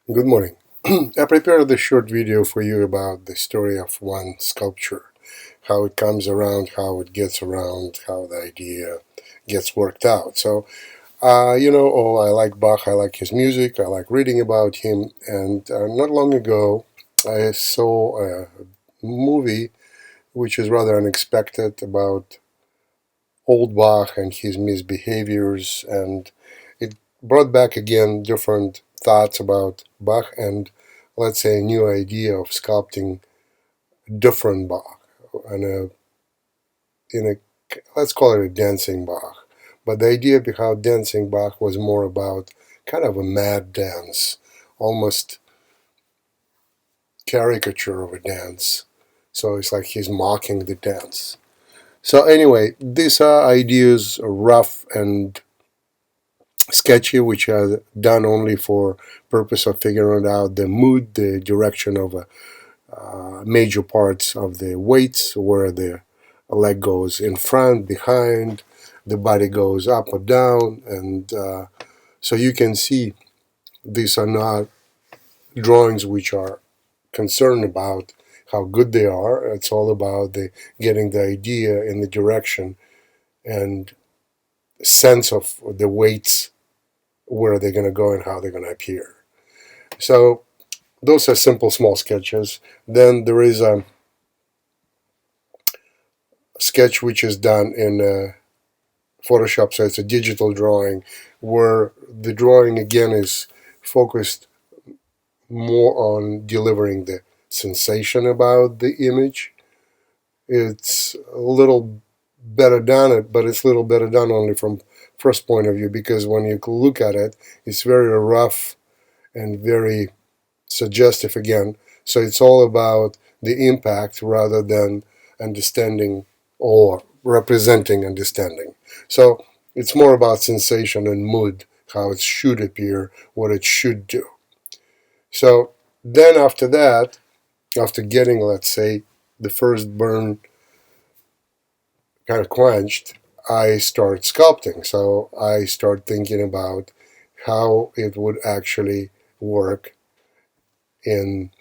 Good morning. I prepared this short video for you about the story of one sculpture, how it comes around, how it gets around, how the idea gets worked out. I like Bach, I like his music, I like reading about him, and not long ago I saw a movie which is rather unexpected about old Bach and his misbehaviors, and it brought back again different thoughts about Bach and, let's say, a new idea of sculpting different Bach and let's call it a dancing Bach. But the idea behind dancing Bach was more about kind of a mad dance, almost caricature of a dance. So it's like he's mocking the dance. So anyway, these are ideas rough and sketchy, which are done only for purpose of figuring out the mood, the direction of major parts of the weights, where the leg goes in front, behind, the body goes up or down, and so you can see these are not drawings which are concerned about how good they are. It's all about the getting the idea in the direction and sense of the weights, where they're going to go and how they're going to appear. So those are simple small sketches. Then there is a sketch which is done in Photoshop, so it's a digital drawing where the drawing again is focused more on delivering the sensation about the image. It's a little better done, but it's a little better done only from first point of view, because when you look at it, it's very rough and very suggestive again. So it's all about the impact rather than understanding or representing understanding. So it's more about sensation and mood, how it should appear, what it should do. So then after that, after getting, let's say, the first burn kind of quenched, I start sculpting. So I start thinking about how it would actually work in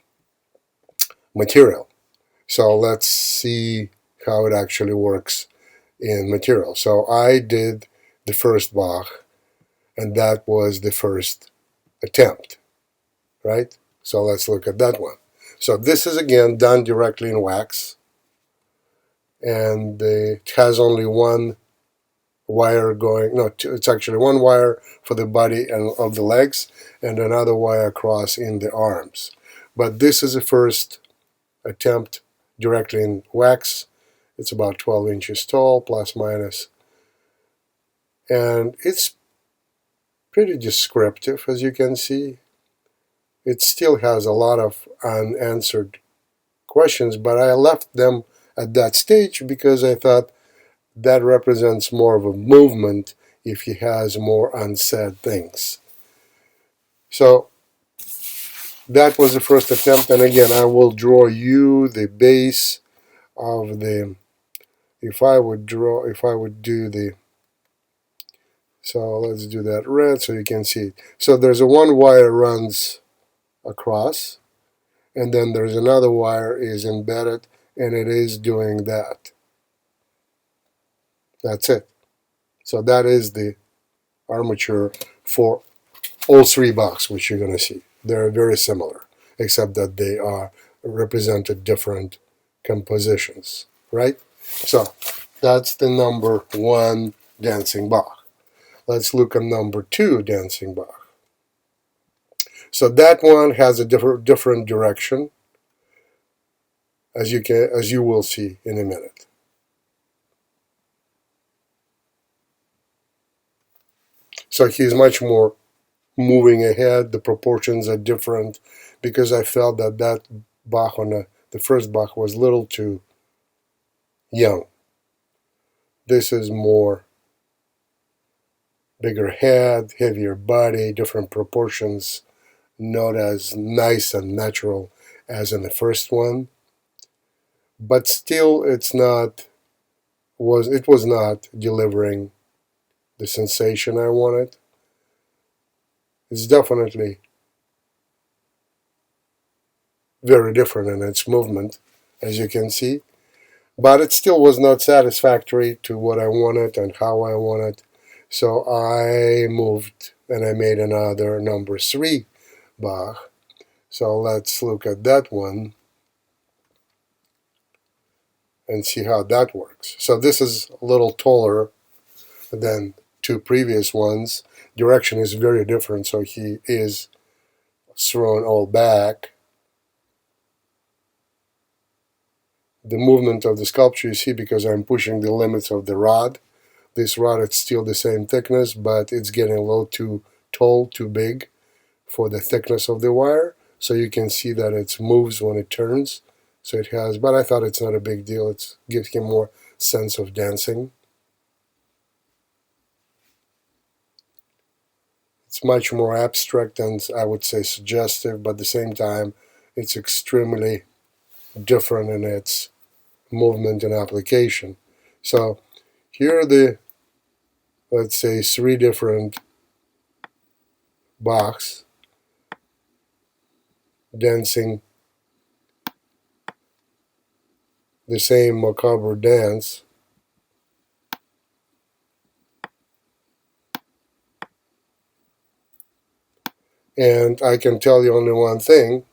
material. So let's see how it actually works in material. So I did the first Bach, and that was the first attempt, right? So let's look at that one. So this is again done directly in wax, and it has only one wire going, no, it's actually one wire for the body and of the legs, and another wire across in the arms. But this is the first attempt directly in wax. It's about 12 inches tall, plus minus, and it's pretty descriptive, as you can see. It still has a lot of unanswered questions, but I left them at that stage because I thought that represents more of a movement if he has more unsaid things. So that was the first attempt, and again, I will draw you the base of the, if I would do the, so let's do that red so you can see it. So there's a one wire runs across, and then there's another wire is embedded, and it is doing that. That's it. So that is the armature for all three Bachs, which you're going to see. They're very similar, except that they are represented different compositions, right? So that's the number one dancing Bach. Let's look at number two dancing Bach. So that one has a different direction, as you will see in a minute. So he's much more moving ahead. The proportions are different because I felt that Bach on the first Bach was a little too young. This is more bigger head, heavier body, different proportions, not as nice and natural as in the first one. But still, it was not delivering the sensation I wanted. It's definitely very different in its movement, as you can see. But it still was not satisfactory to what I wanted and how I wanted. So I moved and I made another number 3 Bach. So let's look at that one and see how that works. So this is a little taller than two previous ones. Direction is very different, so he is thrown all back. The movement of the sculpture you see because I'm pushing the limits of the rod. This rod is still the same thickness, but it's getting a little too tall, too big for the thickness of the wire. So you can see that it moves when it turns. So it has, but I thought it's not a big deal. It gives him more sense of dancing. It's much more abstract and I would say suggestive, but at the same time, it's extremely different in its movement and application. So here are the, let's say, 3 different Bachs dancing the same macabre dance. And I can tell you only one thing,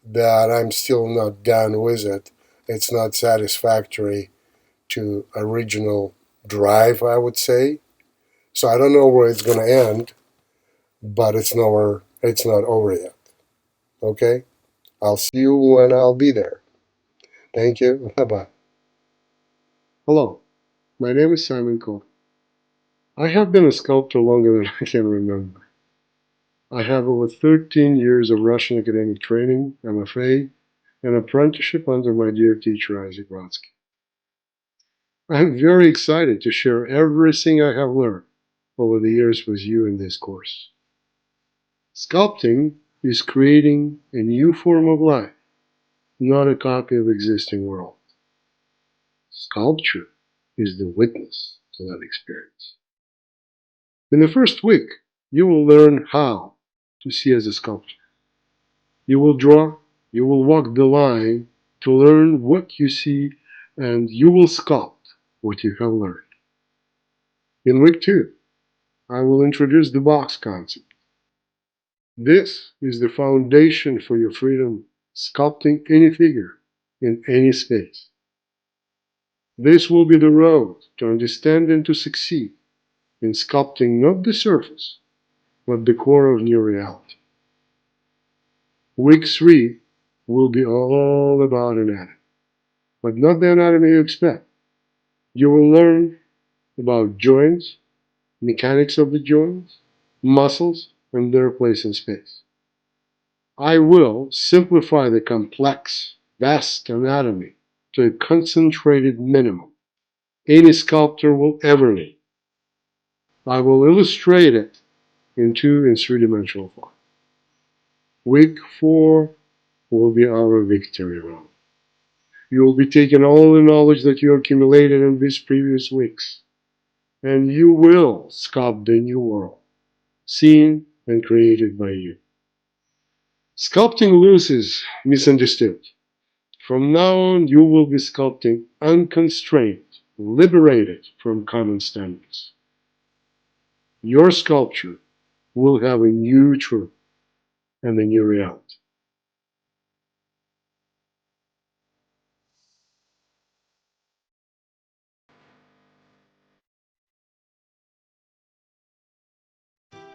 that I'm still not done with it. It's not satisfactory to original drive, I would say. So I don't know where it's going to end, but it's not over yet. Okay? I'll see you when I'll be there. Thank you. Bye-bye. Hello, my name is Simon Kogan. I have been a sculptor longer than I can remember. I have over 13 years of Russian academic training, MFA, and apprenticeship under my dear teacher Isaac Brodsky. I'm very excited to share everything I have learned over the years with you in this course. Sculpting is creating a new form of life, not a copy of existing world. Sculpture is the witness to that experience. In the first week, you will learn how to see as a sculptor. You will draw, you will walk the line to learn what you see, and you will sculpt what you have learned. In week 2, I will introduce the box concept. This is the foundation for your freedom, sculpting any figure in any space. This will be the road to understand and to succeed in sculpting not the surface, but the core of new reality. Week 3 will be all about anatomy, but not the anatomy you expect. You will learn about joints, mechanics of the joints, muscles, and their place in space. I will simplify the complex, vast anatomy to a concentrated minimum any sculptor will ever need. I will illustrate it in 2 and 3-dimensional form. Week 4 will be our victory round. You will be taking all the knowledge that you accumulated in these previous weeks, and you will sculpt the new world, seen and created by you. Sculpting loose is misunderstood. From now on, you will be sculpting unconstrained, liberated from common standards. Your sculpture will have a new truth and a new reality.